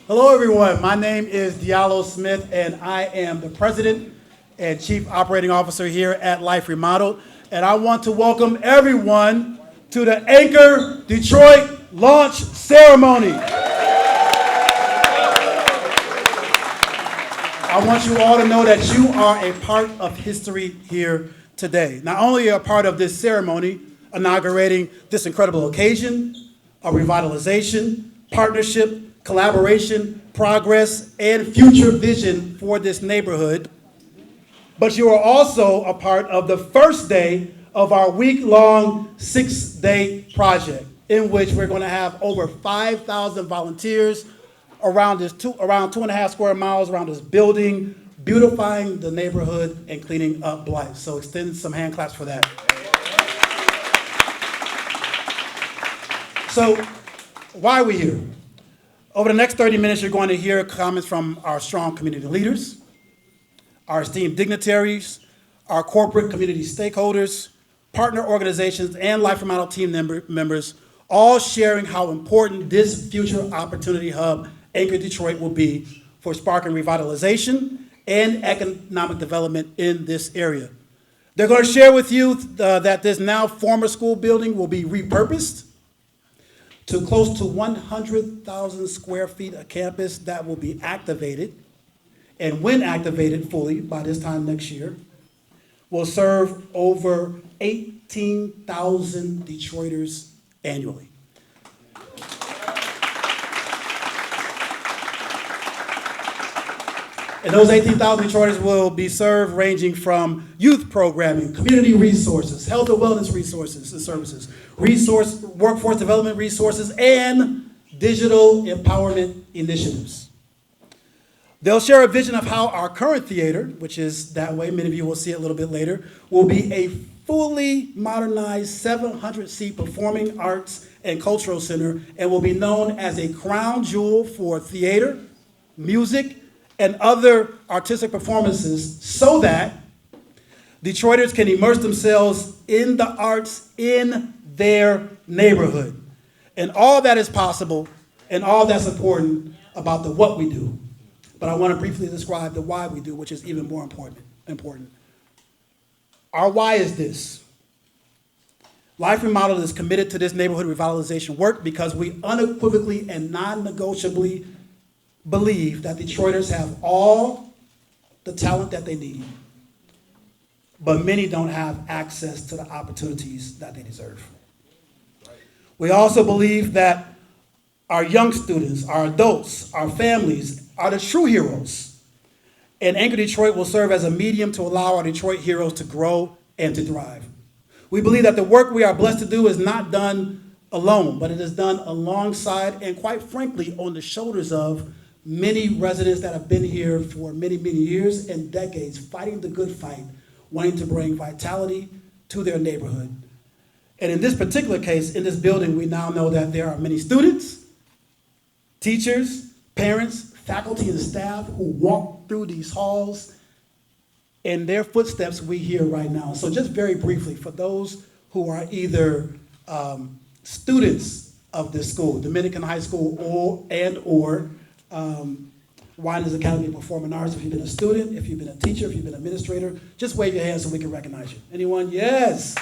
Hello, everyone. My name is Diallo Smith, and I am the President and Chief Operating Officer here at Life Remodeled. And I want to welcome everyone to the Anchor Detroit launch ceremony. I want you all to know that you are a part of history here today. Not only a part of this ceremony, inaugurating this incredible occasion, a revitalization, partnership, collaboration, progress, and future vision for this neighborhood, but you are also a part of the first day of our week-long 6-day project, in which we're going to have over 5,000 volunteers around 2.5 square miles around this building, beautifying the neighborhood and cleaning up Blythe. So extend some hand claps for that. So why are we here? Over the next 30 minutes, you're going to hear comments from our strong community leaders, our esteemed dignitaries, our corporate community stakeholders, partner organizations, and Life Remodeled team members, all sharing how important this future opportunity hub, Anchor Detroit, will be for sparking revitalization and economic development in this area. They're going to share with you that this now former school building will be repurposed to close to 100,000 square feet of campus that will be activated, and when activated fully by this time next year, will serve over 18,000 Detroiters annually. And those 18,000 Detroiters will be served ranging from youth programming, community resources, health and wellness resources and services, workforce development resources, and digital empowerment initiatives. They'll share a vision of how our current theater, which is that way, many of you will see it a little bit later, will be a fully modernized 700-seat performing arts and cultural center and will be known as a crown jewel for theater, music, and other artistic performances so that Detroiters can immerse themselves in the arts in their neighborhood. And all that is possible and all that's important about the what we do. But I want to briefly describe the why we do, which is even more important. Our why is this. Life Remodeled is committed to this neighborhood revitalization work because we unequivocally and non-negotiably believe that Detroiters have all the talent that they need, but many don't have access to the opportunities that they deserve. We also believe that our young students, our adults, our families are the true heroes, and Anchor Detroit will serve as a medium to allow our Detroit heroes to grow and to thrive. We believe that the work we are blessed to do is not done alone, but it is done alongside and, quite frankly, on the shoulders of many residents that have been here for many, many years and decades, fighting the good fight, wanting to bring vitality to their neighborhood. And in this particular case, in this building, we now know that there are many students, teachers, parents, faculty, and staff who walk through these halls, and their footsteps we hear right now. So just very briefly, for those who are either students of this school, Dominican High School, or Winans Academy of Performing Arts. If you've been a student, if you've been a teacher, if you've been an administrator, just wave your hand so we can recognize you. Anyone? Yes.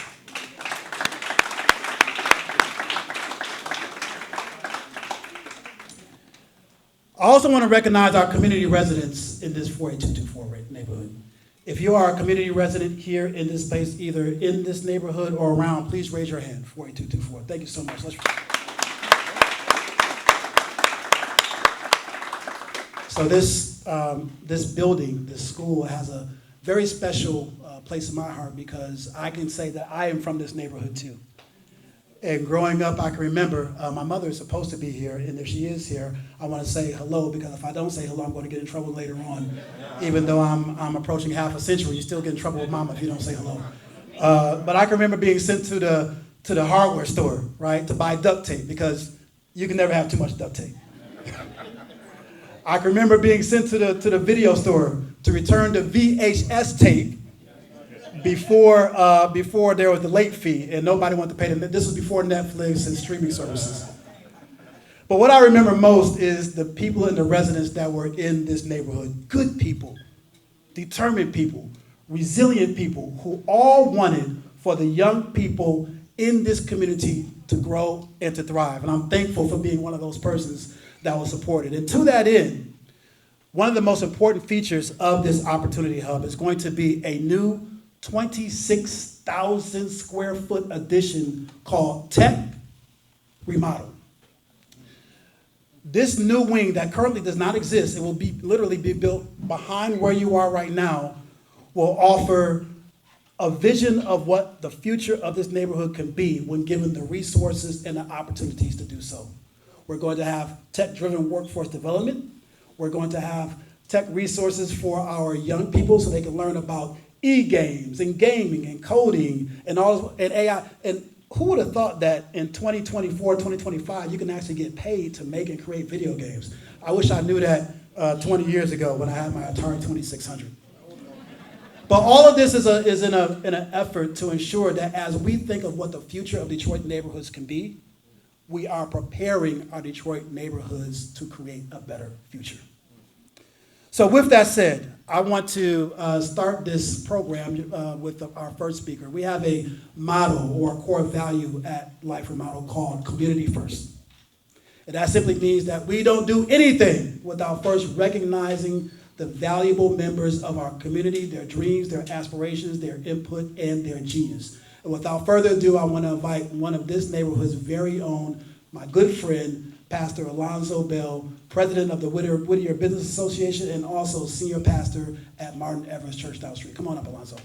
I also want to recognize our community residents in this 48224 neighborhood. If you are a community resident here in this space, either in this neighborhood or around, please raise your hand, 48224. Thank you so much. So this building, this school, has a very special place in my heart because I can say that I am from this neighborhood too. And growing up, I can remember my mother is supposed to be here, and if she is here, I want to say hello, because if I don't say hello, I'm going to get in trouble later on. Even though I'm approaching half a century, you still get in trouble with mama if you don't say hello. But I can remember being sent to the hardware store, right, to buy duct tape, because you can never have too much duct tape. I can remember being sent to the video store to return the VHS tape before there was the late fee and nobody wanted to pay them. This was before Netflix and streaming services. But what I remember most is the people and the residents that were in this neighborhood. Good people, determined people, resilient people who all wanted for the young people in this community to grow and to thrive. And I'm thankful for being one of those persons that was supported. And to that end, one of the most important features of this Opportunity Hub is going to be a new 26,000 square foot addition called Tech Remodel. This new wing that currently does not exist, it will be literally be built behind where you are right now, will offer a vision of what the future of this neighborhood can be when given the resources and the opportunities to do so. We're going to have tech-driven workforce development. We're going to have tech resources for our young people so they can learn about e-games and gaming and coding and AI. And who would have thought that in 2024, 2025, you can actually get paid to make and create video games? I wish I knew that 20 years ago when I had my Atari 2600. But all of this is in an effort to ensure that as we think of what the future of Detroit neighborhoods can be, we are preparing our Detroit neighborhoods to create a better future. So with that said, I want to start this program with our first speaker. We have a motto or a core value at Life Remodel called Community First. And that simply means that we don't do anything without first recognizing the valuable members of our community, their dreams, their aspirations, their input, and their genius. And without further ado, I want to invite one of this neighborhood's very own, my good friend, Pastor Alonzo Bell, president of the Whittier Business Association and also senior pastor at Martin Evers Church down the street. Come on up, Alonzo.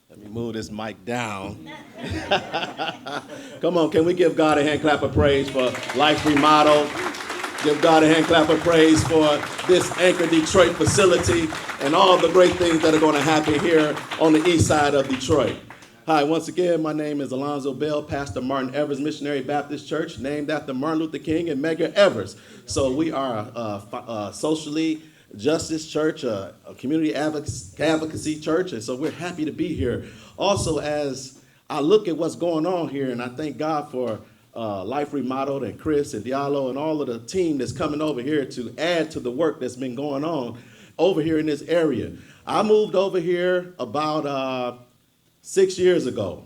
Let me move this mic down. Come on, can we give God a hand clap of praise for Life Remodel? Give God a hand clap of praise for this Anchor Detroit facility and all the great things that are going to happen here on the east side of Detroit. Hi, once again, my name is Alonzo Bell, pastor Martin Evers Missionary Baptist Church, named after Martin Luther King and Medgar Evers. So we are a socially justice church, a community advocacy church, and so we're happy to be here. Also, as I look at what's going on here, and I thank God for Life Remodeled and Chris and Diallo and all of the team that's coming over here to add to the work that's been going on over here in this area. I moved over here about 6 years ago,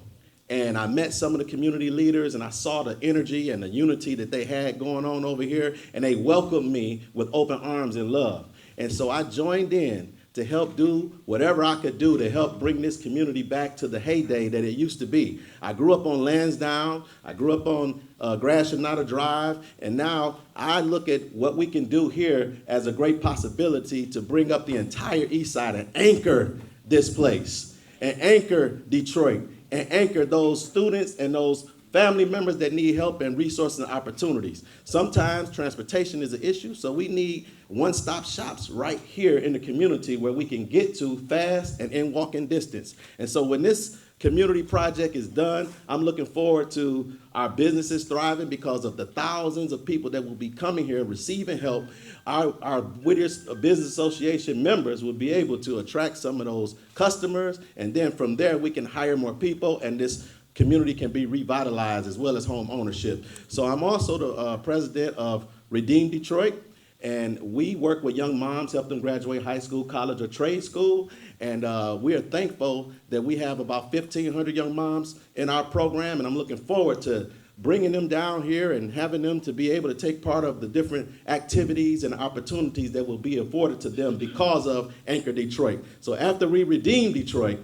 and I met some of the community leaders, and I saw the energy and the unity that they had going on over here, and they welcomed me with open arms and love. And so I joined in to help do whatever I could do to help bring this community back to the heyday that it used to be. I grew up on Lansdowne, I grew up on Gratiot Drive, and now I look at what we can do here as a great possibility to bring up the entire east side and anchor this place, and anchor Detroit, and anchor those students and those family members that need help and resources and opportunities. Sometimes transportation is an issue, so we need one-stop shops right here in the community where we can get to fast and in walking distance. And so when this community project is done, I'm looking forward to our businesses thriving because of the thousands of people that will be coming here receiving help. Our Whittier Business Association members will be able to attract some of those customers, and then from there we can hire more people, and this community can be revitalized as well as home ownership. So I'm also the president of Redeem Detroit, and we work with young moms, help them graduate high school, college, or trade school. And we are thankful that we have about 1,500 young moms in our program, and I'm looking forward to bringing them down here and having them to be able to take part of the different activities and opportunities that will be afforded to them because of Anchor Detroit. So after we redeem Detroit,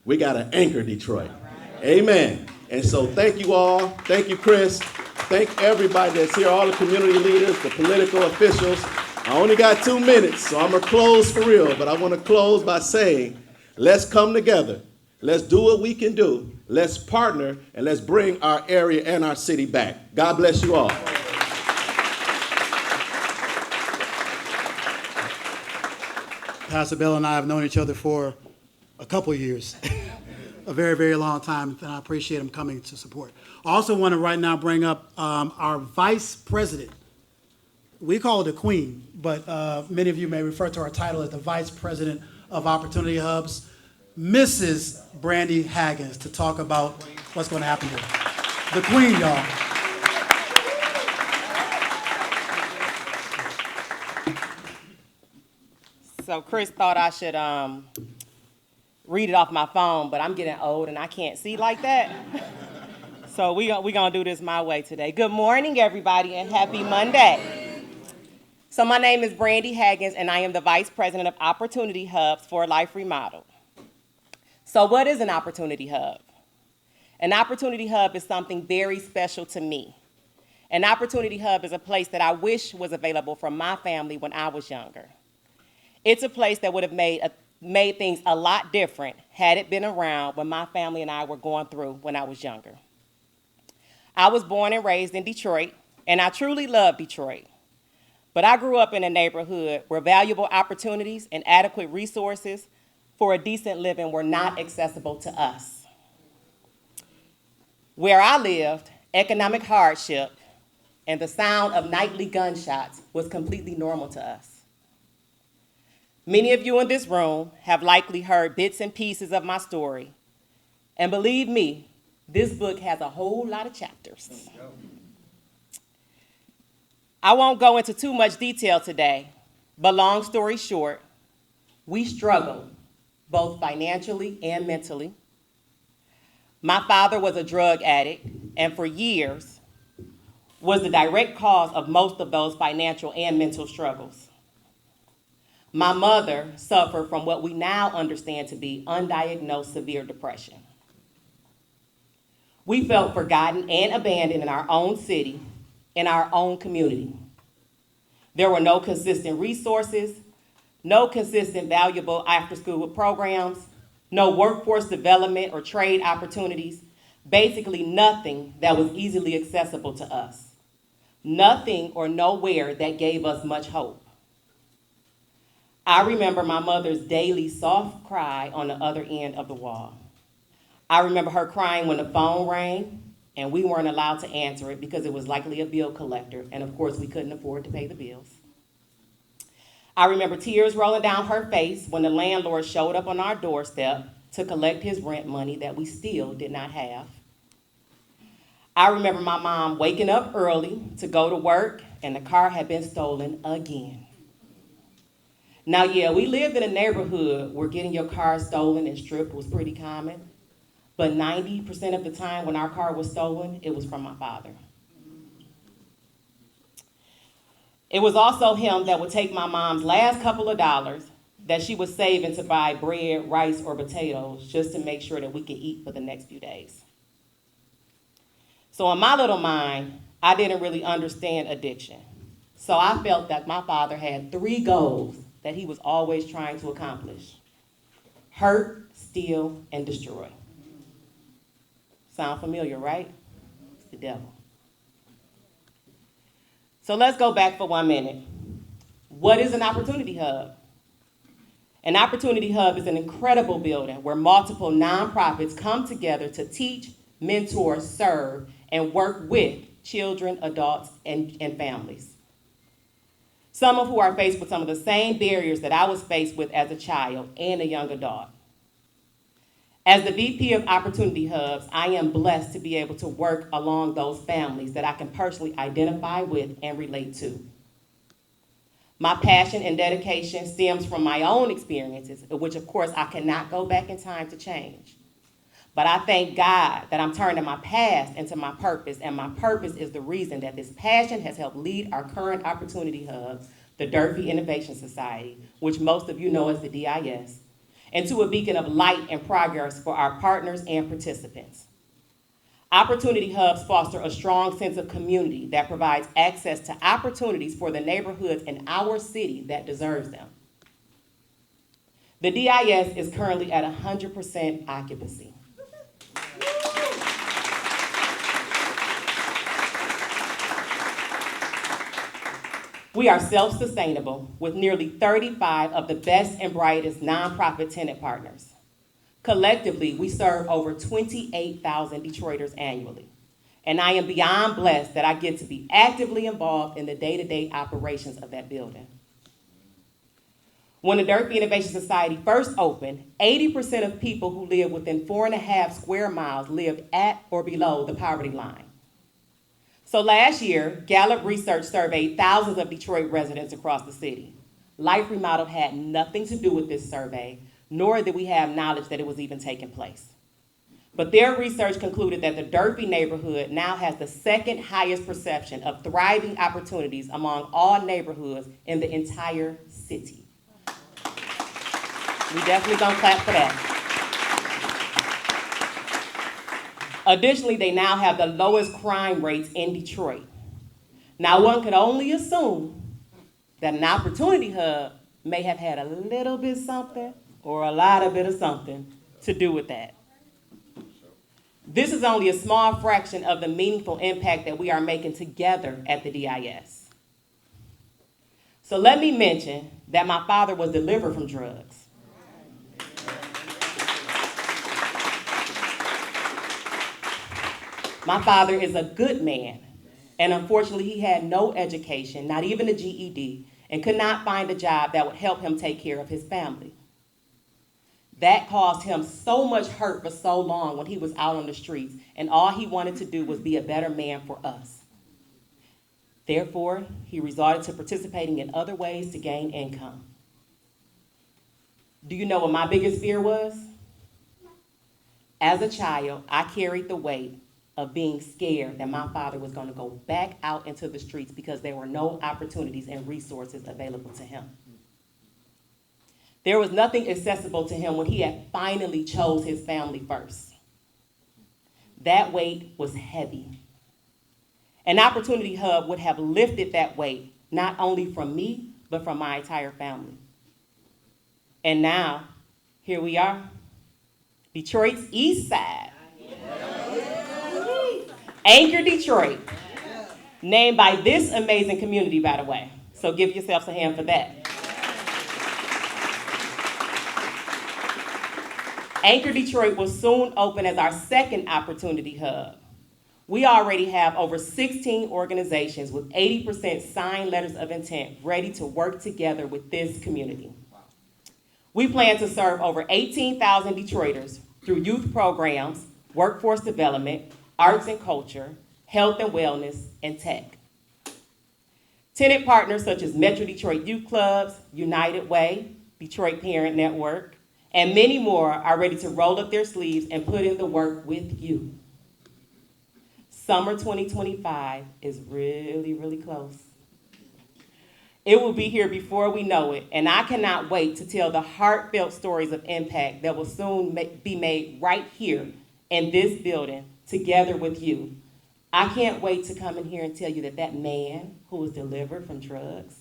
we got to anchor Detroit. Amen. And so thank you all. Thank you, Chris. Thank everybody that's here, all the community leaders, the political officials. I only got 2 minutes, so I'm going to close for real. But I want to close by saying, let's come together. Let's do what we can do. Let's partner, and let's bring our area and our city back. God bless you all. Pastor Bell and I have known each other for a couple of years. A very, very long time, and I appreciate him coming to support. I also want to right now bring up our vice president. We call her the queen, but many of you may refer to our title as the vice president of Opportunity Hubs, Mrs. Brandy Haggins to talk about what's going to happen here. The Queen, y'all. So Chris thought I should read it off my phone, but I'm getting old and I can't see like that. So we gonna do this my way today. Good morning, everybody, and happy Monday. So my name is Brandy Haggins, and I am the Vice President of Opportunity Hubs for Life Remodeled. So what is an Opportunity Hub? An Opportunity Hub is something very special to me. An Opportunity Hub is a place that I wish was available for my family when I was younger. It's a place that would have made things a lot different had it been around when my family and I were going through when I was younger. I was born and raised in Detroit, and I truly love Detroit. But I grew up in a neighborhood where valuable opportunities and adequate resources for a decent living were not accessible to us. Where I lived, economic hardship and the sound of nightly gunshots was completely normal to us. Many of you in this room have likely heard bits and pieces of my story. And believe me, this book has a whole lot of chapters. I won't go into too much detail today, but long story short, we struggled both financially and mentally. My father was a drug addict, and for years was the direct cause of most of those financial and mental struggles. My mother suffered from what we now understand to be undiagnosed severe depression. We felt forgotten and abandoned in our own city, in our own community. There were no consistent resources, no consistent valuable after-school programs, no workforce development or trade opportunities, basically nothing that was easily accessible to us. Nothing or nowhere that gave us much hope. I remember my mother's daily soft cry on the other end of the wall. I remember her crying when the phone rang and we weren't allowed to answer it because it was likely a bill collector, and of course we couldn't afford to pay the bills. I remember tears rolling down her face when the landlord showed up on our doorstep to collect his rent money that we still did not have. I remember my mom waking up early to go to work and the car had been stolen again. Now, yeah, we lived in a neighborhood where getting your car stolen and stripped was pretty common, but 90% of the time when our car was stolen, it was from my father. It was also him that would take my mom's last couple of dollars that she was saving to buy bread, rice, or potatoes just to make sure that we could eat for the next few days. So in my little mind, I didn't really understand addiction. So I felt that my father had 3 goals that he was always trying to accomplish: hurt, steal, and destroy. Sound familiar, right? It's the devil. So let's go back for 1 minute. What is an Opportunity Hub? An Opportunity Hub is an incredible building where multiple nonprofits come together to teach, mentor, serve, and work with children, adults, and families. Some of who are faced with some of the same barriers that I was faced with as a child and a young adult. As the VP of Opportunity Hubs, I am blessed to be able to work along those families that I can personally identify with and relate to. My passion and dedication stems from my own experiences, which of course I cannot go back in time to change. But I thank God that I'm turning my past into my purpose, and my purpose is the reason that this passion has helped lead our current Opportunity Hub, the Durfee Innovation Society, which most of you know as the DIS, into a beacon of light and progress for our partners and participants. Opportunity Hubs foster a strong sense of community that provides access to opportunities for the neighborhoods in our city that deserves them. The DIS is currently at 100% occupancy. We are self-sustainable with nearly 35 of the best and brightest nonprofit tenant partners. Collectively, we serve over 28,000 Detroiters annually. And I am beyond blessed that I get to be actively involved in the day-to-day operations of that building. When the Durfee Innovation Society first opened, 80% of people who lived within 4.5 square miles lived at or below the poverty line. So last year, Gallup Research surveyed thousands of Detroit residents across the city. Life Remodel had nothing to do with this survey, nor did we have knowledge that it was even taking place. But their research concluded that the Durfee neighborhood now has the second highest perception of thriving opportunities among all neighborhoods in the entire city. We definitely gonna clap for that. Additionally, they now have the lowest crime rates in Detroit. Now, one could only assume that an opportunity hub may have had a little bit something or a lot of bit of something to do with that. This is only a small fraction of the meaningful impact that we are making together at the DIS. So let me mention that my father was delivered from drugs. My father is a good man, and unfortunately he had no education, not even a GED, and could not find a job that would help him take care of his family. That caused him so much hurt for so long when he was out on the streets, and all he wanted to do was be a better man for us. Therefore, he resorted to participating in other ways to gain income. Do you know what my biggest fear was? As a child, I carried the weight of being scared that my father was going to go back out into the streets because there were no opportunities and resources available to him. There was nothing accessible to him when he had finally chose his family first. That weight was heavy. An opportunity hub would have lifted that weight, not only from me, but from my entire family. And now, here we are, Detroit's East Side. Anchor Detroit, named by this amazing community, by the way. So give yourselves a hand for that. Anchor Detroit will soon open as our second opportunity hub. We already have over 16 organizations with 80% signed letters of intent ready to work together with this community. We plan to serve over 18,000 Detroiters through youth programs, workforce development, arts and culture, health and wellness, and tech. Tenant partners such as Metro Detroit Youth Clubs, United Way, Detroit Parent Network, and many more are ready to roll up their sleeves and put in the work with you. Summer 2025 is really, really close. It will be here before we know it, and I cannot wait to tell the heartfelt stories of impact that will soon be made right here in this building together with you. I can't wait to come in here and tell you that that man who was delivered from drugs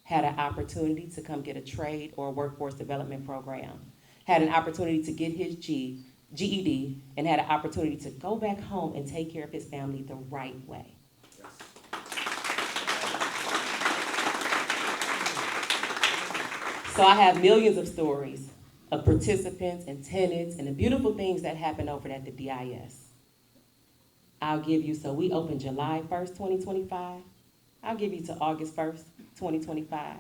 had an opportunity to come get a trade or a workforce development program, had an opportunity to get his GED, and had an opportunity to go back home and take care of his family the right way. So I have millions of stories of participants and tenants and the beautiful things that happen over at the DIS. I'll give you, so we open July 1st, 2025. I'll give you to August 1st, 2025.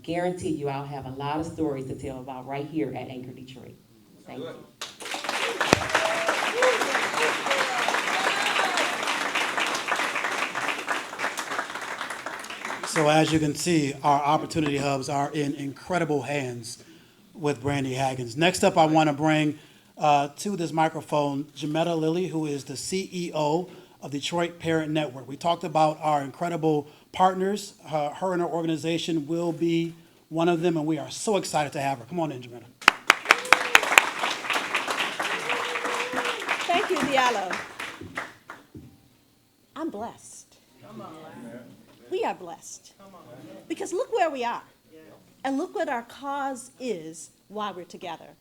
Guarantee you I'll have a lot of stories to tell about right here at Anchor Detroit. Thank you. So as you can see, our opportunity hubs are in incredible hands with Brandy Haggins. Next up, I want to bring to this microphone Jametta Lilly, who is the CEO of Detroit Parent Network. We talked about our incredible partners. Her and her organization will be one of them, and we are so excited to have her. Come on in, Jametta. Thank you, Diallo. I'm blessed. We are blessed. Because look where we are. And look what our cause is while we're together.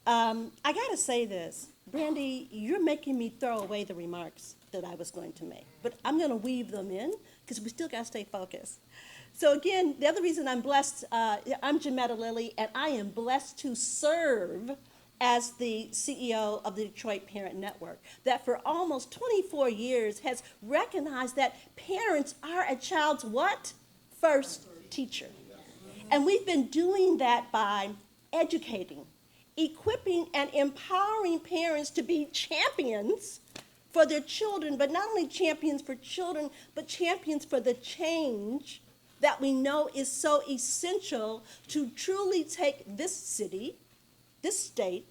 I got to say this. Brandy, you're making me throw away the remarks that I was going to make. But I'm going to weave them in because we still got to stay focused. So again, the other reason I'm blessed, I'm Jametta Lilly, and I am blessed to serve as the CEO of the Detroit Parent Network, that for almost 24 years has recognized that parents are a child's what? First teacher. And we've been doing that by educating, equipping, and empowering parents to be champions for their children, but not only champions for children, but champions for the change that we know is so essential to truly take this city, this state,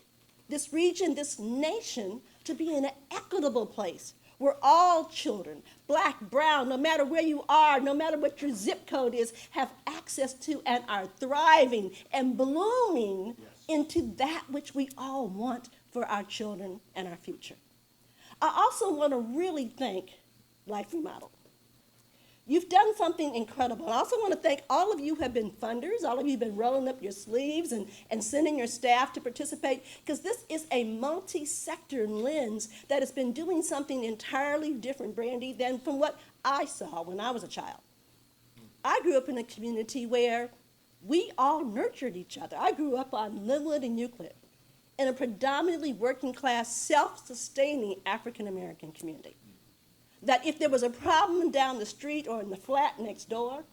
this region, this nation to be an equitable place where all children, black, brown, no matter where you are, no matter what your zip code is, have access to and are thriving and blooming into that which we all want for our children and our future. I also want to really thank Life Remodel. You've done something incredible. I also want to thank all of you who have been funders, all of you who have been rolling up your sleeves and sending your staff to participate, because this is a multi-sector lens that has been doing something entirely different, Brandy, than from what I saw when I was a child. I grew up in a community where we all nurtured each other. I grew up on Linwood and Euclid in a predominantly working class, self-sustaining African-American community. That if there was a problem down the street or in the flat next door,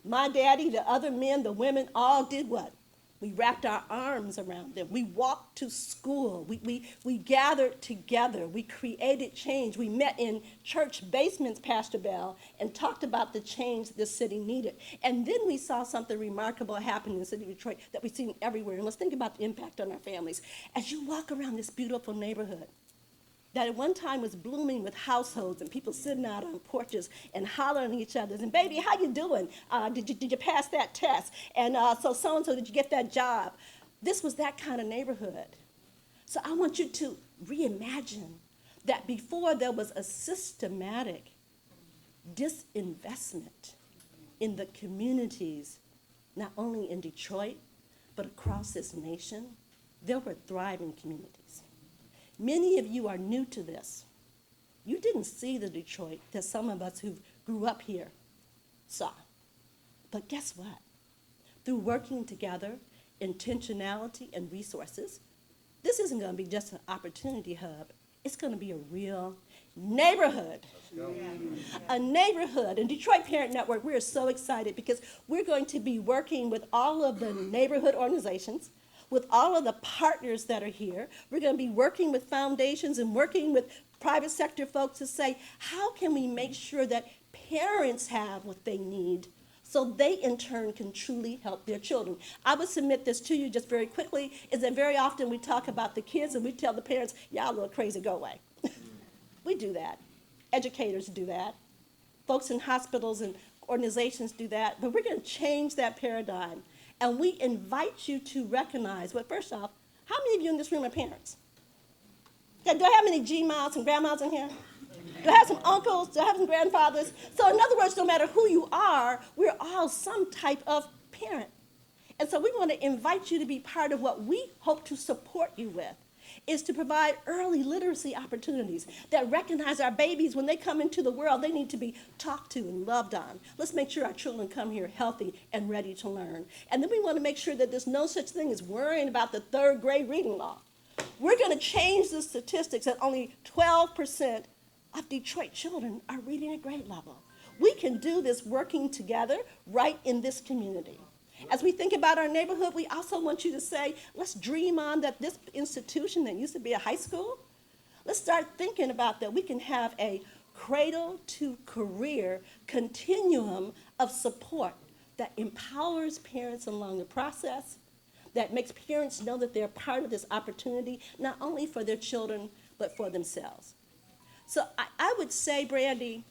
my daddy, the other men, the women, all did what? We wrapped our arms around them. We walked to school. We gathered together. We created change. We met in church basements, Pastor Bell, and talked about the change this city needed. And then we saw something remarkable happen in the city of Detroit that we've seen everywhere. And let's think about the impact on our families. As you walk around this beautiful neighborhood, that at one time was blooming with households and people sitting out on porches and hollering at each other. And baby, how you doing? Did you pass that test? And so-and-so, did you get that job? This was that kind of neighborhood. So I want you to reimagine that before there was a systematic disinvestment in the communities, not only in Detroit, but across this nation, there were thriving communities. Many of you are new to this. You didn't see the Detroit that some of us who grew up here saw. But guess what? Through working together, intentionality, and resources, this isn't going to be just an opportunity hub. It's going to be a real neighborhood. A neighborhood. And Detroit Parent Network, we're so excited because we're going to be working with all of the neighborhood organizations, with all of the partners that are here. We're going to be working with foundations and working with private sector folks to say, how can we make sure that parents have what they need so they in turn can truly help their children? I would submit this to you just very quickly, is that very often we talk about the kids and we tell the parents, y'all a little crazy, go away. We do that. Educators do that. Folks in hospitals and organizations do that. But we're going to change that paradigm. And we invite you to recognize, well, first off, how many of you in this room are parents? Okay, do I have any G-moms and grandmas in here? Do I have some uncles? Do I have some grandfathers? So in other words, no matter who you are, we're all some type of parent. And so we want to invite you to be part of what we hope to support you with, is to provide early literacy opportunities that recognize our babies when they come into the world, they need to be talked to and loved on. Let's make sure our children come here healthy and ready to learn. And then we want to make sure that there's no such thing as worrying about the third grade reading law. We're going to change the statistics that only 12% of Detroit children are reading at grade level. We can do this working together right in this community. As we think about our neighborhood, we also want you to say, let's dream on that this institution that used to be a high school, let's start thinking about that we can have a cradle to career continuum of support that empowers parents along the process, that makes parents know that they're part of this opportunity, not only for their children, but for themselves. So I would say, Brandy,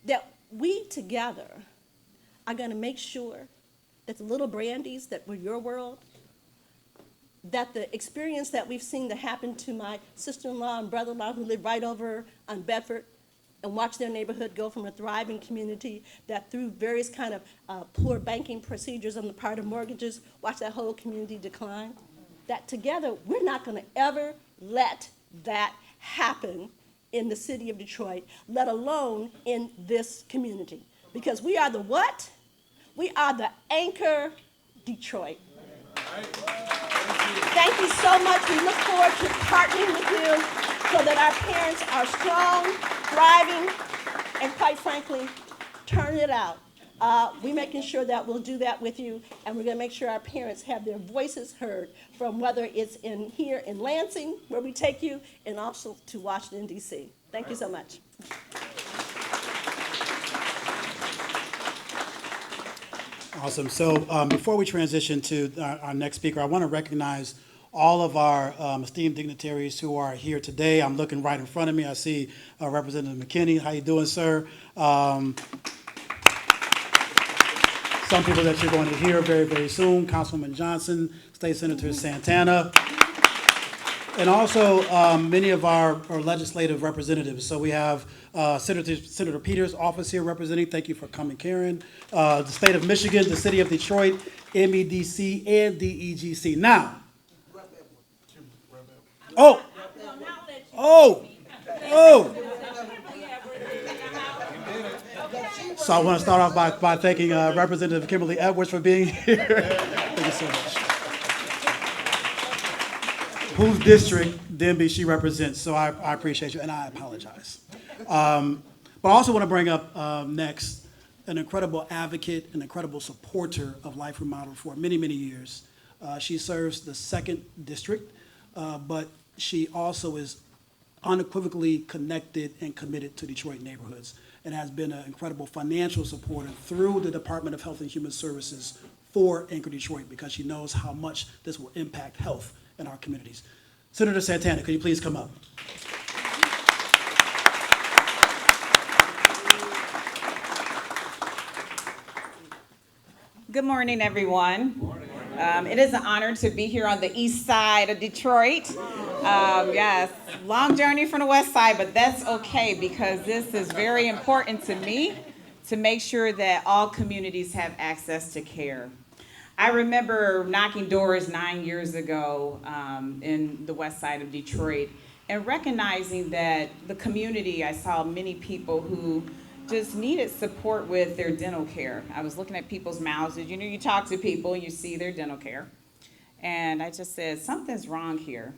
that we together are going to make sure that the little Brandies that were your world, that the experience that we've seen that happened to my sister-in-law and brother-in-law who live right over on Bedford and watch their neighborhood go from a thriving community that through various kind of poor banking procedures on the part of mortgages, watch that whole community decline, that together we're not going to ever let that happen in the city of Detroit, let alone in this community. Because we are the what? We are the Anchor Detroit. Thank you so much. We look forward to partnering with you so that our parents are strong, thriving, and quite frankly, turn it out We're making sure that we'll do that with you, and we're gonna make sure our parents have their voices heard from whether it's in here in Lansing, where we take you, and also to Washington, D.C. Thank you so much. Awesome. So before we transition to our next speaker, I want to recognize all of our esteemed dignitaries who are here today. I'm looking right in front of me. I see Representative McKinney. How you doing, sir? Some people that you're going to hear very, very soon. Councilwoman Johnson, State Senator Santana, and also many of our legislative representatives. So we have Senator Peters' office here representing. Thank you for coming, Karen. The state of Michigan, the city of Detroit, MEDC, and DEGC. Now, oh, So I want to start off by thanking Representative Kimberly Edwards for being here. Thank you so much. Whose district DMB she represents, so I appreciate you, and I apologize. But I also want to bring up next an incredible advocate, an incredible supporter of Life Remodel for many, many years. She serves the 2nd District, but she also is unequivocally connected and committed to Detroit neighborhoods, and has been an incredible financial supporter through the Department of Health and Human Services for Anchor Detroit, because she knows how much this will impact health in our communities. Senator Santana, could you please come up? Good morning, everyone. It is an honor to be here on the east side of Detroit. Yes, long journey from the west side, but that's okay, because this is very important to me to make sure that all communities have access to care. I remember knocking doors 9 years ago in the west side of Detroit, and recognizing that the community, I saw many people who just needed support with their dental care. I was looking at people's mouths. You know, you talk to people and you see their dental care. And I just said, something's wrong here.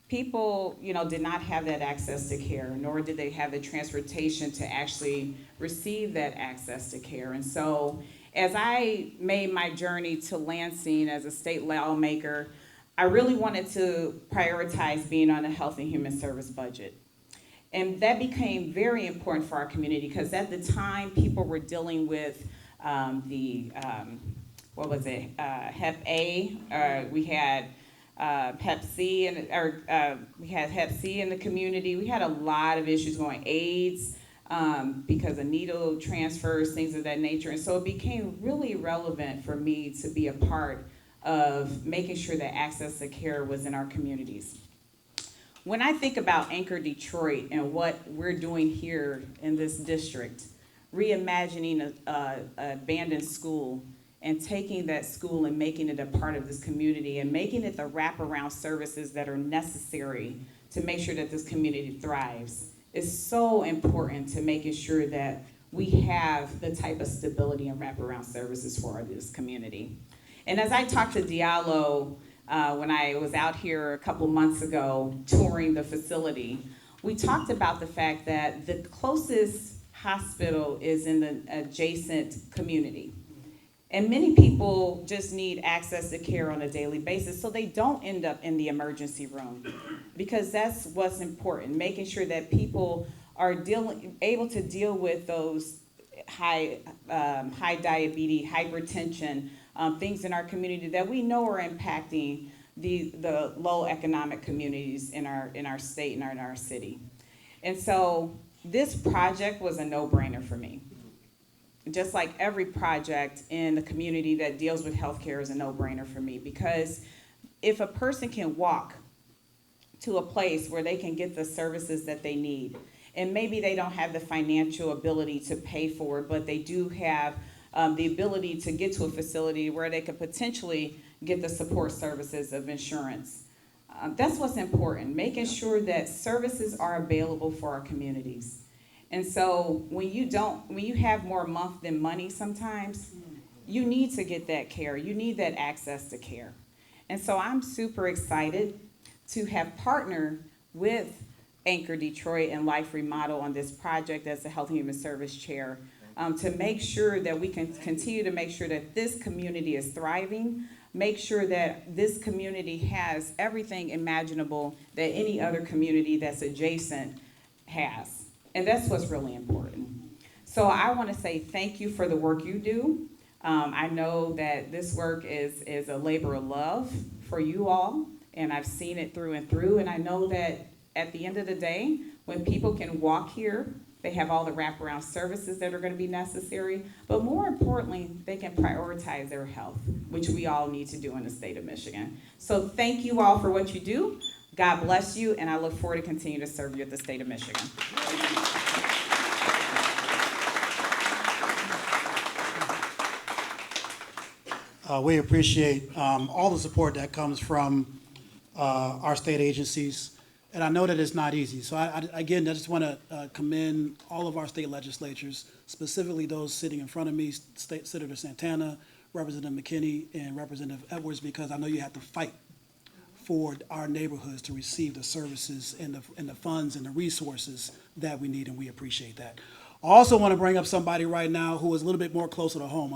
People, did not have that access to care, nor did they have the transportation to actually receive that access to care. And so as I made my journey to Lansing as a state lawmaker, I really wanted to prioritize being on a Health and Human Service budget. And that became very important for our community, because at the time, people were dealing with Hep A, we had Hep C, we had Hep C in the community. We had a lot of issues going, AIDS, because of needle transfers, things of that nature. And so it became really relevant for me to be a part of making sure that access to care was in our communities. When I think about Anchor Detroit and what we're doing here in this district, reimagining an abandoned school and taking that school and making it a part of this community and making it the wraparound services that are necessary to make sure that this community thrives is so important to making sure that we have the type of stability and wraparound services for this community. And as I talked to Diallo, when I was out here a couple months ago touring the facility, we talked about the fact that the closest hospital is in the adjacent community. And many people just need access to care on a daily basis, so they don't end up in the emergency room, because that's what's important, making sure that people are able to deal with those high diabetes, hypertension, things in our community that we know are impacting the low economic communities in our state and in our city. And so this project was a no-brainer for me. Just like every project in the community that deals with healthcare is a no-brainer for me, because if a person can walk to a place where they can get the services that they need, and maybe they don't have the financial ability to pay for it, but they do have the ability to get to a facility where they could potentially get the support services of insurance. That's what's important, making sure that services are available for our communities. And so when you have more month than money sometimes, you need to get that care. You need that access to care. And so I'm super excited to have partnered with Anchor Detroit and Life Remodel on this project as the Health and Human Service Chair. to make sure that we can continue to make sure that this community is thriving, make sure that this community has everything imaginable that any other community that's adjacent has. And that's what's really important. So I want to say thank you for the work you do. I know that this work is a labor of love for you all, and I've seen it through and through. And I know that at the end of the day, when people can walk here, they have all the wraparound services that are going to be necessary. But more importantly, they can prioritize their health, which we all need to do in the state of Michigan. So thank you all for what you do. God bless you, and I look forward to continue to serve you at the state of Michigan. We appreciate all the support that comes from our state agencies, and I know that it's not easy. So again, I just want to commend all of our state legislatures, specifically those sitting in front of me, Senator Santana, Representative McKinney, and Representative Edwards, because I know you have to fight for our neighborhoods to receive the services and the funds and the resources that we need, and we appreciate that. I also want to bring up somebody right now who is a little bit more closer to home,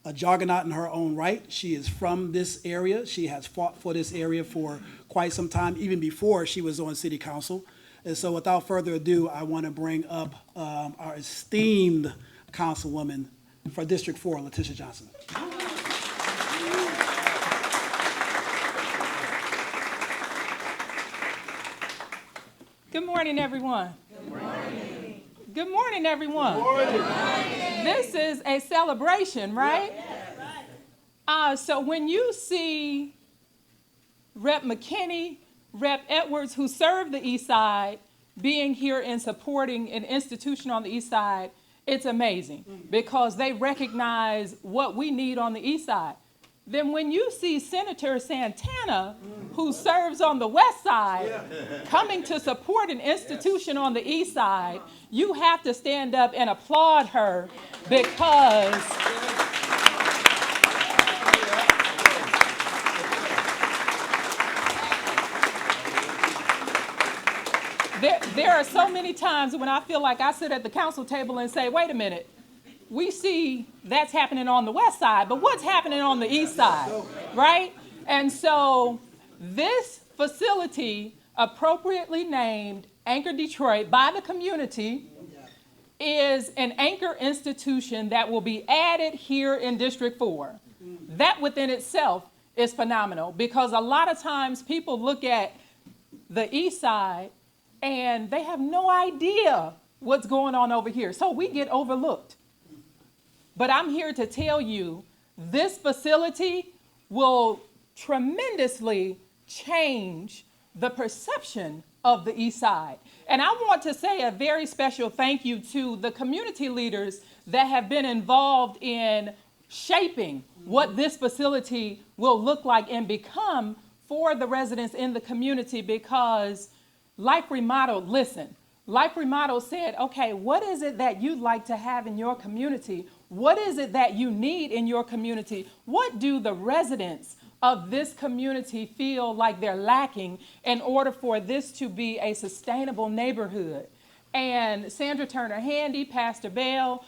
a Jargonaut in her own right. She is from this area. She has fought for this area for quite some time, even before she was on city council. And so without further ado, I want to bring up our esteemed councilwoman for District 4, Letitia Johnson. Good morning, everyone. Good morning. Good morning, everyone. Good morning. This is a celebration, right? So when you see Rep. McKinney, Rep. Edwards, who served the East Side, being here and supporting an institution on the East Side, it's amazing because they recognize what we need on the East Side. Then when you see Senator Santana, who serves on the West Side, coming to support an institution on the East Side, you have to stand up and applaud her because there are so many times when I feel like I sit at the council table and say, wait a minute, we see that's happening on the West Side, but what's happening on the East Side, right? And so this facility, appropriately named Anchor Detroit by the community, is an anchor institution that will be added here in District 4. That within itself is phenomenal because a lot of times people look at the East Side and they have no idea what's going on over here. So we get overlooked. But I'm here to tell you, this facility will tremendously change the perception of the East Side. And I want to say a very special thank you to the community leaders that have been involved in shaping what this facility will look like and become for the residents in the community, because Life Remodeled, listen, Life Remodeled said, okay, what is it that you'd like to have in your community? What is it that you need in your community? What do the residents of this community feel like they're lacking in order for this to be a sustainable neighborhood? And Sandra Turner Handy, Pastor Bell,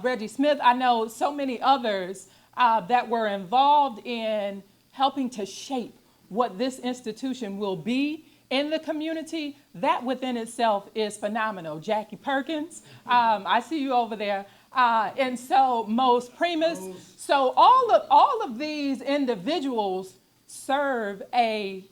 Reggie Smith, I know so many others that were involved in helping to shape what this institution will be in the community. That within itself is phenomenal. Jackie Perkins, I see you over there. And so Mose Primus. So all of these individuals serve a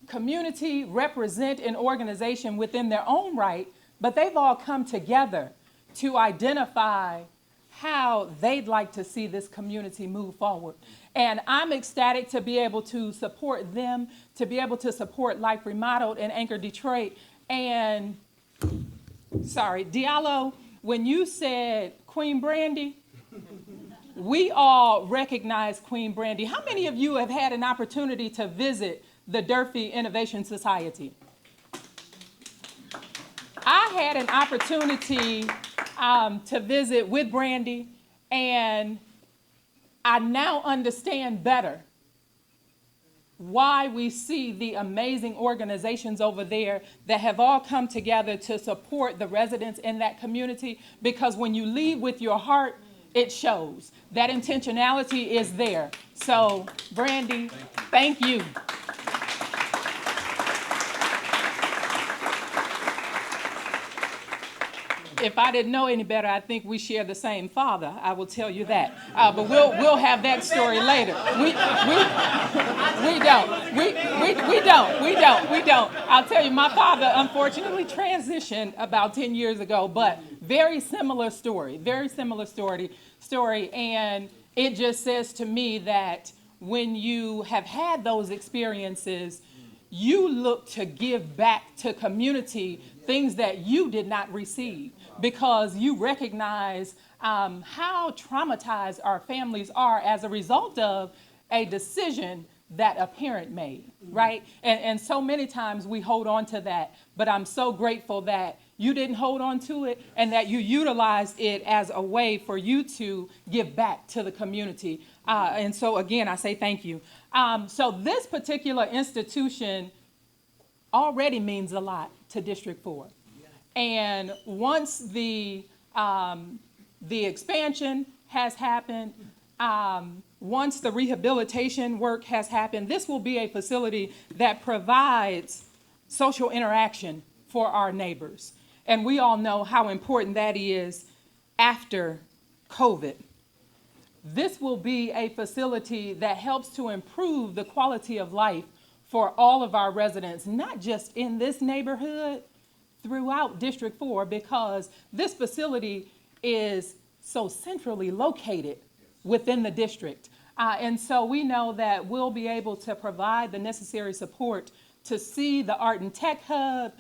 community, represent an organization within their own right, but they've all come together to identify how they'd like to see this community move forward. And I'm ecstatic to be able to support them, to be able to support Life Remodeled and Anchor Detroit. And, sorry, Diallo, when you said Queen Brandy, we all recognize Queen Brandy. How many of you have had an opportunity to visit the Durfee Innovation Society? I had an opportunity to visit with Brandy, and I now understand better why we see the amazing organizations over there that have all come together to support the residents in that community, because when you lead with your heart, it shows. That intentionality is there. So, Brandy, thank you. If I didn't know any better, I think we share the same father. I will tell you that. But we'll have that story later. We don't. I'll tell you, my father unfortunately transitioned about 10 years ago, but very similar story. And it just says to me that when you have had those experiences, you look to give back to community things that you did not receive, because you recognize how traumatized our families are as a result of a decision that a parent made, right? And so many times we hold on to that, but I'm so grateful that you didn't hold on to it and that you utilized it as a way for you to give back to the community. And so again, I say thank you. So this particular institution already means a lot to District 4. And once the expansion has happened, once the rehabilitation work has happened, this will be a facility that provides social interaction for our neighbors. And we all know how important that is after COVID. This will be a facility that helps to improve the quality of life for all of our residents, not just in this neighborhood, throughout District 4, because this facility is so centrally located within the district. And so we know that we'll be able to provide the necessary support to see the Art and Tech Hub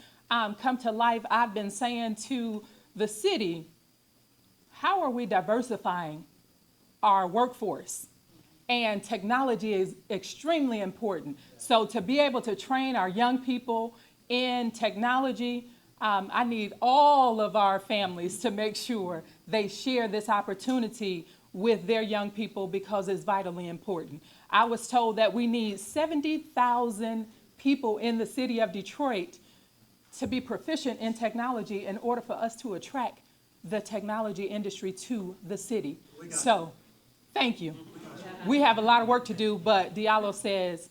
come to life. I've been saying to the city, how are we diversifying our workforce? And technology is extremely important. So to be able to train our young people in technology, I need all of our families to make sure they share this opportunity with their young people, because it's vitally important. I was told that we need 70,000 people in the city of Detroit to be proficient in technology in order for us to attract the technology industry to the city. So, thank you. We have a lot of work to do, but Diallo says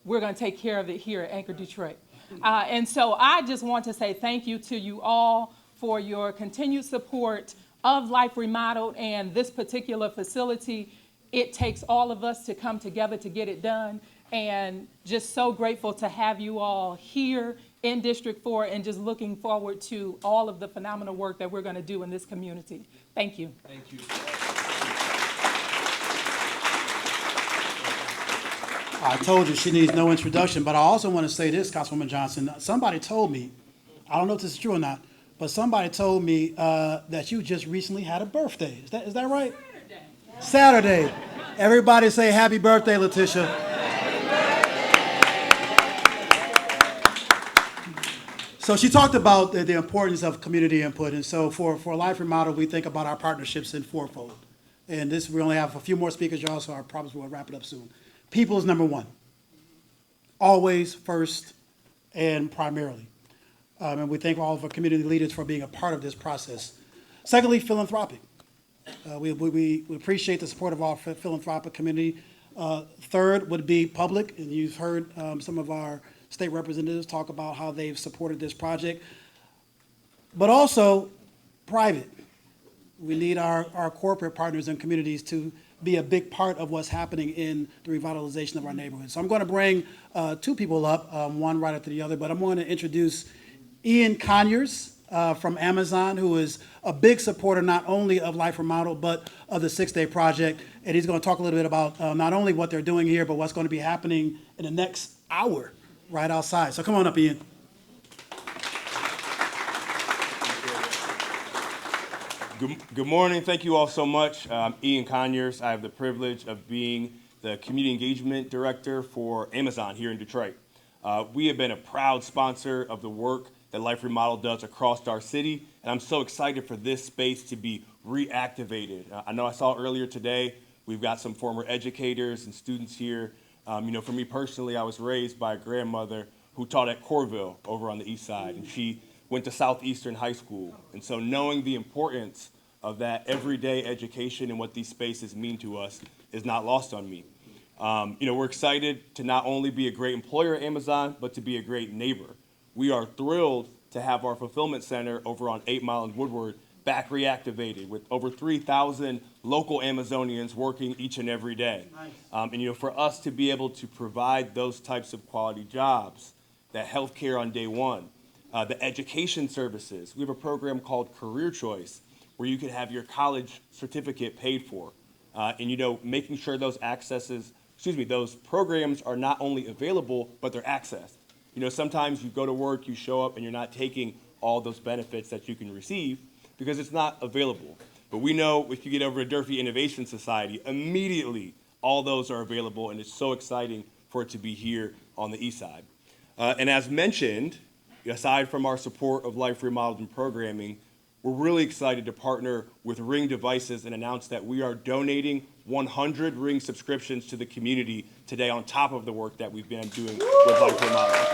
we're going to take care of it here at Anchor Detroit. And so I just want to say thank you to you all for your continued support of Life Remodeled and this particular facility. It takes all of us to come together to get it done, and just so grateful to have you all here in District 4, and just looking forward to all of the phenomenal work that we're going to do in this community. Thank you. Thank you. I told you she needs no introduction, but I also want to say this, Councilwoman Johnson. Somebody told me, I don't know if this is true or not, but somebody told me that you just recently had a birthday. Is that right? Saturday. Everybody say happy birthday, Letitia. So she talked about the importance of community input. And so for Life Remodel, we think about our partnerships in fourfold. And this, we only have a few more speakers, y'all, so I promise we'll wrap it up soon. People is number one. Always, first, and primarily. And we thank all of our community leaders for being a part of this process. Secondly, philanthropic. We appreciate the support of our philanthropic community. Third would be public, and you've heard some of our state representatives talk about how they've supported this project. But also private. We need our corporate partners and communities to be a big part of what's happening in the revitalization of our neighborhood. So I'm going to bring two people up, one right after the other, but I'm going to introduce Ian Conyers from Amazon, who is a big supporter not only of Life Remodel, but of the 6-Day Project. And he's going to talk a little bit about not only what they're doing here, but what's going to be happening in the next hour right outside. So come on up, Ian. Good morning. Thank you all so much. I'm Ian Conyers. I have the privilege of being the Community Engagement Director for Amazon here in Detroit. We have been a proud sponsor of the work that Life Remodel does across our city, and I'm so excited for this space to be reactivated. I know I saw earlier today, we've got some former educators and students here For me personally, I was raised by a grandmother who taught at Corville over on the east side, and she went to Southeastern High School. And so knowing the importance of that everyday education and what these spaces mean to us is not lost on me. We're excited to not only be a great employer at Amazon, but to be a great neighbor. We are thrilled to have our fulfillment center over on 8 Mile and Woodward back reactivated with over 3,000 local Amazonians working each and every day. Nice. For us to be able to provide those types of quality jobs, that healthcare on day one, the education services. We have a program called Career Choice where you can have your college certificate paid for. Making sure those those programs are not only available, but they're accessed. Sometimes you go to work, you show up, and you're not taking all those benefits that you can receive because it's not available. But we know if you get over to Durfee Innovation Society, immediately all those are available, and it's so exciting for it to be here on the east side. And as mentioned, aside from our support of Life Remodeled and programming, we're really excited to partner with Ring Devices and announce that we are donating 100 Ring subscriptions to the community today on top of the work that we've been doing with Life Remodeled.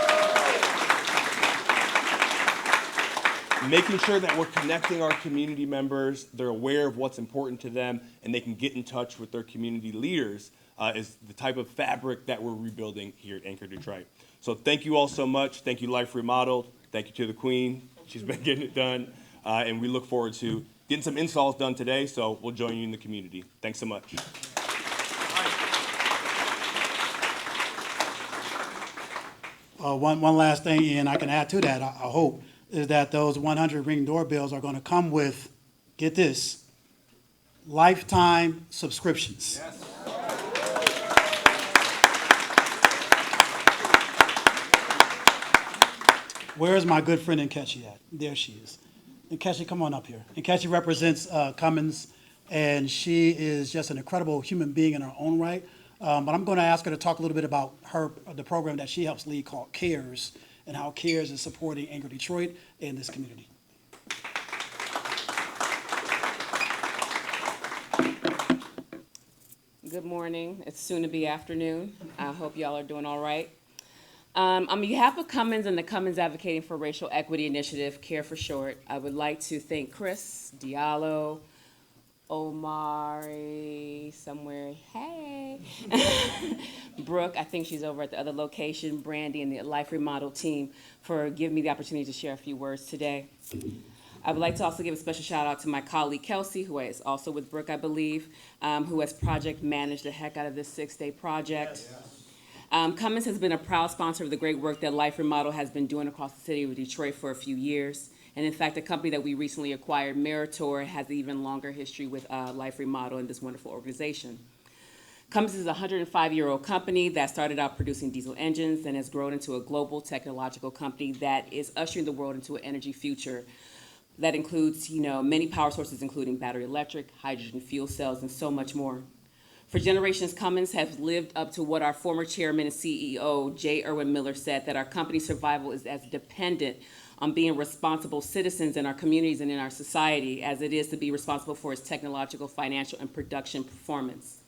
Making sure that we're connecting our community members, they're aware of what's important to them, and they can get in touch with their community leaders is the type of fabric that we're rebuilding here at Anchor Detroit. So thank you all so much. Thank you, Life Remodeled. Thank you to the Queen. She's been getting it done. And we look forward to getting some installs done today, so we'll join you in the community. Thanks so much. One last thing, Ian, I can add to that, I hope, is that those 100 Ring doorbells are going to come with, get this, lifetime subscriptions. Yes. Where is my good friend Nkechi at? There she is. Nkechi, come on up here. Nkechi represents Cummins, and she is just an incredible human being in her own right. But I'm going to ask her to talk a little bit about the program that she helps lead called CARES, and how CARES is supporting Anchor Detroit and this community. Good morning. It's soon to be afternoon. I hope y'all are doing all right. On behalf of Cummins and the Cummins Advocating for Racial Equity Initiative, CARE for short, I would like to thank Chris, Diallo, Omari, somewhere, hey, Brooke, I think she's over at the other location, Brandy, and the Life Remodel team for giving me the opportunity to share a few words today. I would like to also give a special shout out to my colleague Kelsey, who is also with Brooke, I believe, who has project managed the heck out of this 6-day project. Cummins has been a proud sponsor of the great work that Life Remodel has been doing across the city of Detroit for a few years. And in fact, the company that we recently acquired, Meritor, has an even longer history with Life Remodel and this wonderful organization. Cummins is a 105-year-old company that started out producing diesel engines and has grown into a global technological company that is ushering the world into an energy future that includes, many power sources, including battery electric, hydrogen fuel cells, and so much more. For generations, Cummins has lived up to what our former chairman and CEO, J. Irwin Miller, said, that our company's survival is as dependent on being responsible citizens in our communities and in our society as it is to be responsible for its technological, financial, and production performance.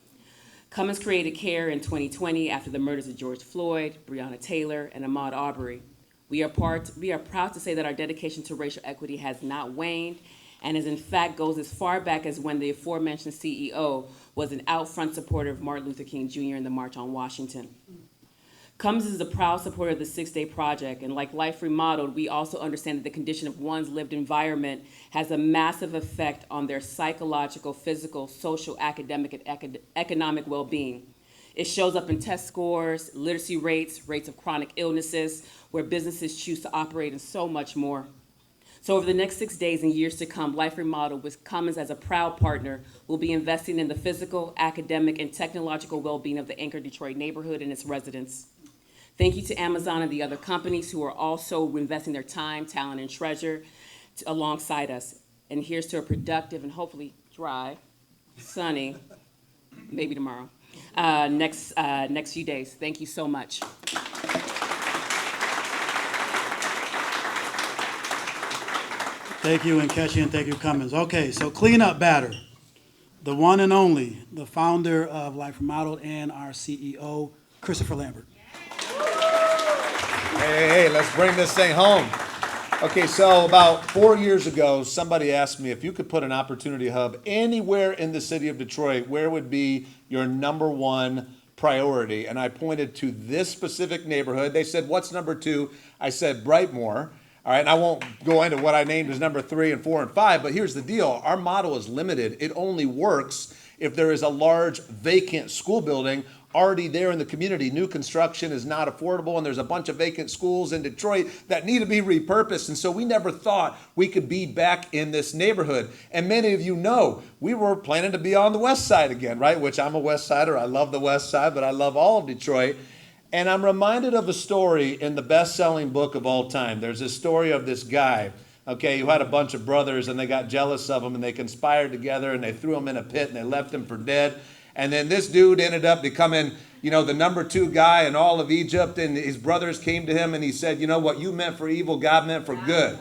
Cummins created CARE in 2020 after the murders of George Floyd, Breonna Taylor, and Ahmaud Arbery. We are proud to say that our dedication to racial equity has not waned, and in fact goes as far back as when the aforementioned CEO was an out-front supporter of Martin Luther King Jr. in the March on Washington. Cummins is a proud supporter of the 6-day project, and like Life Remodeled, we also understand that the condition of one's lived environment has a massive effect on their psychological, physical, social, academic, and economic well-being. It shows up in test scores, literacy rates, rates of chronic illnesses, where businesses choose to operate, and so much more. So over the next 6 days and years to come, Life Remodeled, with Cummins as a proud partner, will be investing in the physical, academic, and technological well-being of the Anchor Detroit neighborhood and its residents. Thank you to Amazon and the other companies who are also investing their time, talent, and treasure alongside us. And here's to a productive and hopefully dry, sunny, maybe tomorrow, next few days. Thank you so much. Thank you, Nkechi, and thank you, Cummins. Okay, so Cleanup Batter, the one and only, the founder of Life Remodeled and our CEO, Christopher Lambert. Hey, let's bring this thing home. Okay, so about 4 years ago, somebody asked me if you could put an opportunity hub anywhere in the city of Detroit, where would be your number one priority? And I pointed to this specific neighborhood. They said, what's number two? I said, Brightmoor. All right, and I won't go into what I named as number 3 and 4 and 5, but here's the deal. Our model is limited. It only works if there is a large vacant school building already there in the community. New construction is not affordable, and there's a bunch of vacant schools in Detroit that need to be repurposed. And so we never thought we could be back in this neighborhood. And many of you know, we were planning to be on the west side again, right? Which I'm a west sider. I love the west side, but I love all of Detroit. And I'm reminded of a story in the best-selling book of all time. There's a story of this guy, okay, who had a bunch of brothers, and they got jealous of him, and they conspired together, and they threw him in a pit, and they left him for dead. And then this dude ended up becoming, the number 2 guy in all of Egypt. And his brothers came to him and he said, you know what you meant for evil, God meant for good.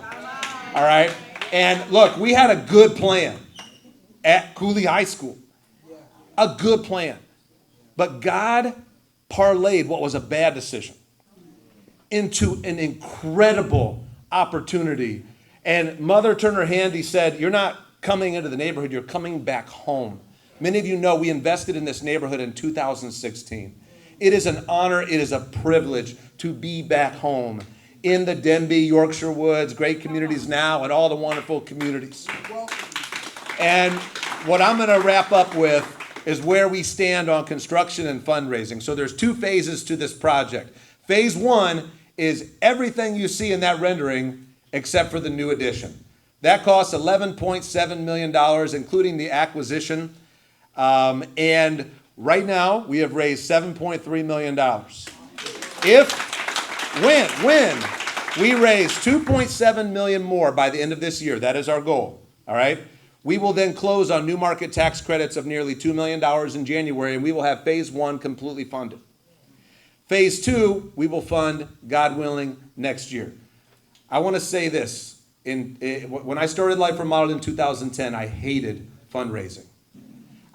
All right. And look, we had a good plan at Cooley High School. A good plan. But God parlayed what was a bad decision into an incredible opportunity. And Mother turned her hand. He said, you're not coming into the neighborhood. You're coming back home. Many of you know we invested in this neighborhood in 2016. It is an honor, it is a privilege to be back home in the Denby, Yorkshire Woods, great communities now, and all the wonderful communities. And what I'm going to wrap up with is where we stand on construction and fundraising. So there's 2 phases to this project. Phase 1 is everything you see in that rendering except for the new addition. That costs $11.7 million, including the acquisition. And right now, we have raised $7.3 million. When we raise $2.7 million more by the end of this year, that is our goal, all right? We will then close on new market tax credits of nearly $2 million in January, and we will have phase 1 completely funded. Phase 2, we will fund, God willing, next year. I want to say this. When I started Life Remodeled in 2010, I hated fundraising.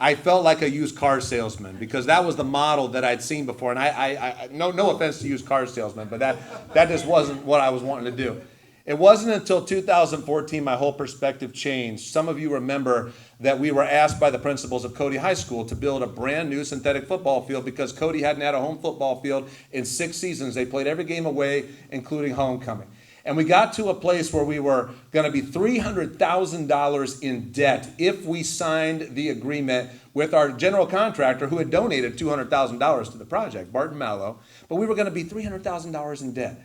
I felt like a used car salesman because that was the model that I'd seen before. And I no offense to used car salesmen, but that just wasn't what I was wanting to do. It wasn't until 2014 my whole perspective changed. Some of you remember that we were asked by the principals of Cody High School to build a brand new synthetic football field because Cody hadn't had a home football field in 6 seasons. They played every game away, including homecoming. And we got to a place where we were going to be $300,000 in debt if we signed the agreement with our general contractor who had donated $200,000 to the project, Barton Mallow. But we were going to be $300,000 in debt.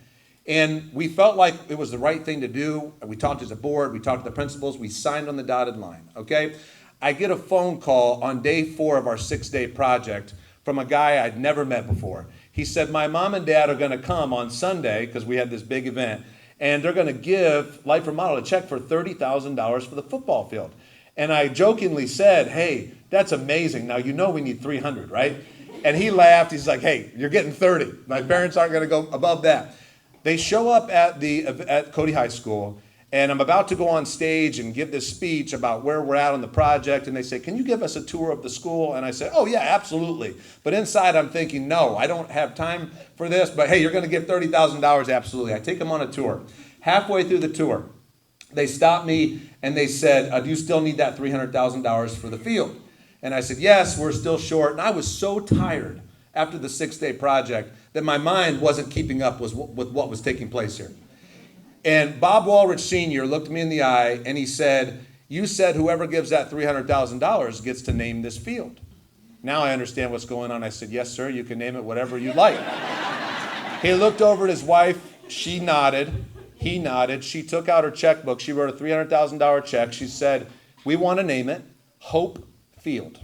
And we felt like it was the right thing to do. We talked as a board. We talked to the principals. We signed on the dotted line, okay? I get a phone call on day 4 of our 6-day project from a guy I'd never met before. He said, my mom and dad are going to come on Sunday because we had this big event. And they're going to give Life Remodeled a check for $30,000 for the football field. And I jokingly said, hey, that's amazing. Now, we need 300, right? And he laughed. He's like, hey, you're getting 30. My parents aren't going to go above that. They show up at Cody High School, and I'm about to go on stage and give this speech about where we're at on the project. And they say, can you give us a tour of the school? And I say, oh, yeah, absolutely. But inside I'm thinking, no, I don't have time for this. But, hey, you're going to give $30,000? Absolutely. I take them on a tour. Halfway through the tour, they stopped me and they said, do you still need that $300,000 for the field? And I said, yes, we're still short. And I was so tired after the 6-day project that my mind wasn't keeping up with what was taking place here. And Bob Walrich Sr. looked me in the eye and he said, you said whoever gives that $300,000 gets to name this field. Now I understand what's going on. I said, yes, sir, you can name it whatever you like. He looked over at his wife. She nodded. He nodded. She took out her checkbook. She wrote a $300,000 check. She said, we want to name it Hope Field.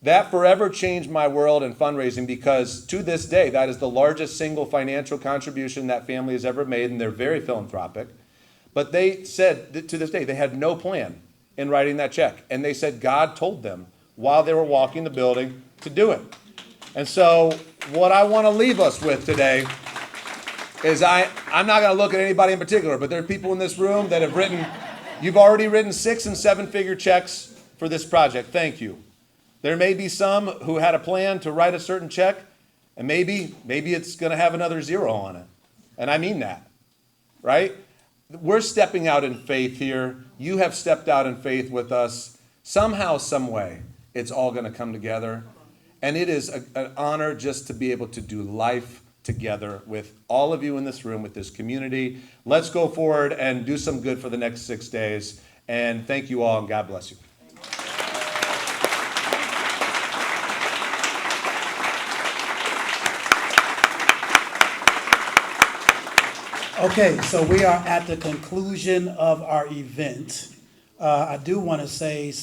That forever changed my world in fundraising because to this day, that is the largest single financial contribution that family has ever made, and they're very philanthropic. But they said that to this day, they had no plan in writing that check. And they said God told them while they were walking the building to do it. And so what I want to leave us with today is I'm not going to look at anybody in particular, but there are people in this room that have you've already written 6- and 7-figure checks for this project. Thank you. There may be some who had a plan to write a certain check, and maybe it's going to have another zero on it. And I mean that, right? We're stepping out in faith here. You have stepped out in faith with us. Somehow, some way, it's all going to come together. And it is an honor just to be able to do life together with all of you in this room, with this community. Let's go forward and do some good for the next 6 days. And thank you all, and God bless you. Okay, so we are at the conclusion of our event. I do want to say,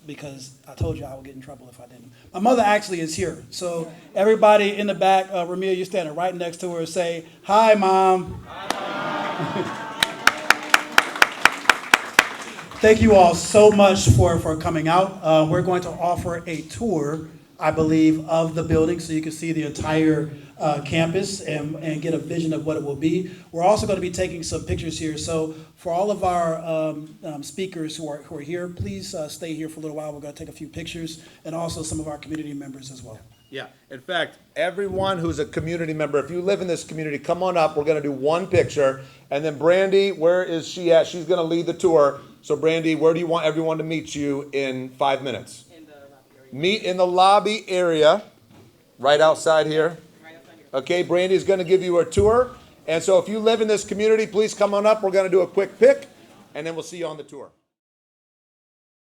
because I told you I would get in trouble if I didn't. My mother actually is here. So everybody in the back, Ramil, you're standing right next to her, say, "Hi, Mom." Hi, Mom. Thank you all so much for coming out. We're going to offer a tour, I believe, of the building so you can see the entire campus and get a vision of what it will be. We're also going to be taking some pictures here. So for all of our speakers who are here, please stay here for a little while. We're going to take a few pictures, and also some of our community members as well. Yeah, in fact, everyone who's a community member, if you live in this community, come on up. We're going to do one picture. And then Brandy, where is she at? She's going to lead the tour. So Brandy, where do you want everyone to meet you in 5 minutes? In the lobby area. Meet in the lobby area, right outside here. Okay, Brandy's going to give you a tour. And so if you live in this community, please come on up. We're going to do a quick pic, and then we'll see you on the tour.